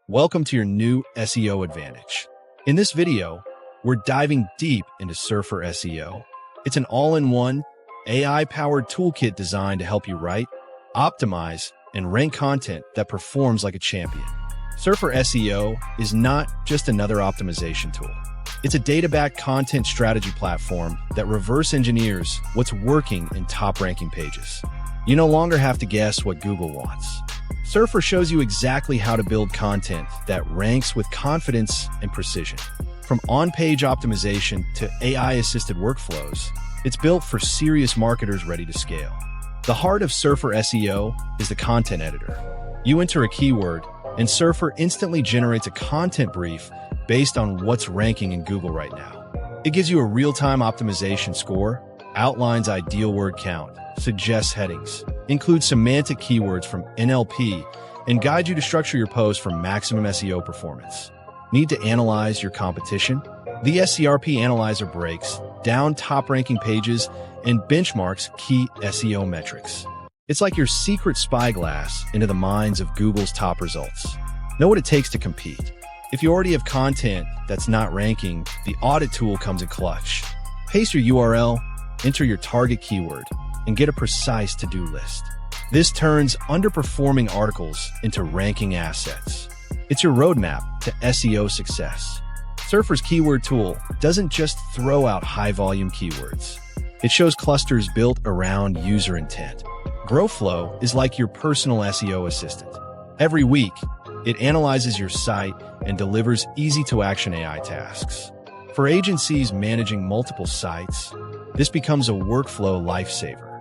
Welcome to your new SEO advantage. In this video, we're diving deep into Surfer SEO. It's an all-in-one, AI-powered toolkit designed to help you write, optimize, and rank content that performs like a champion. Surfer SEO is not just another optimization tool. It's a data-backed content strategy platform that reverse engineers what's working in top-ranking pages. You no longer have to guess what Google wants. Surfer shows you exactly how to build content that ranks with confidence and precision. From on-page optimization to AI-assisted workflows, it's built for serious marketers ready to scale. The heart of Surfer SEO is the content editor. You enter a keyword, and Surfer instantly generates a content brief based on what's ranking in Google right now. It gives you a real-time optimization score, outlines ideal word count, suggests headings, includes semantic keywords from NLP, and guides you to structure your post for maximum SEO performance. Need to analyze your competition? The SERP analyzer breaks down top-ranking pages and benchmarks key SEO metrics. It's like your secret spyglass into the minds of Google's top results. Know what it takes to compete. If you already have content that's not ranking, the audit tool comes in clutch. Paste your URL, enter your target keyword, and get a precise to-do list. This turns underperforming articles into ranking assets. It's your roadmap to SEO success. Surfer's keyword tool doesn't just throw out high-volume keywords. It shows clusters built around user intent. GrowFlow is like your personal SEO assistant. Every week, it analyzes your site and delivers easy-to-action AI tasks. For agencies managing multiple sites, this becomes a workflow lifesaver.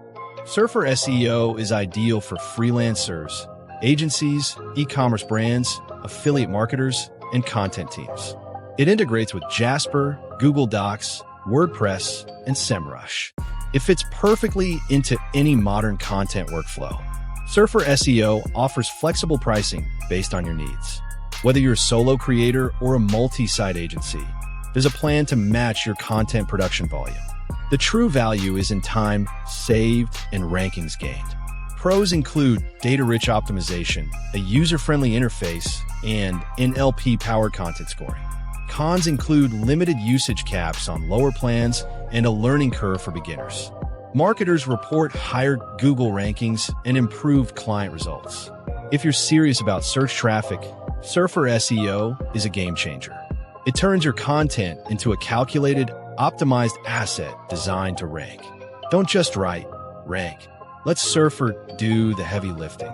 Surfer SEO is ideal for freelancers, agencies, e-commerce brands, affiliate marketers, and content teams. It integrates with Jasper, Google Docs, WordPress, and SEMrush. It fits perfectly into any modern content workflow. Surfer SEO offers flexible pricing based on your needs. Whether you're a solo creator or a multi-site agency, there's a plan to match your content production volume. The true value is in time saved and rankings gained. Pros include data-rich optimization, a user-friendly interface, and NLP-powered content scoring. Cons include limited usage caps on lower plans and a learning curve for beginners. Marketers report higher Google rankings and improved client results. If you're serious about search traffic, Surfer SEO is a game changer. It turns your content into a calculated, optimized asset designed to rank. Don't just write, rank. Let Surfer do the heavy lifting.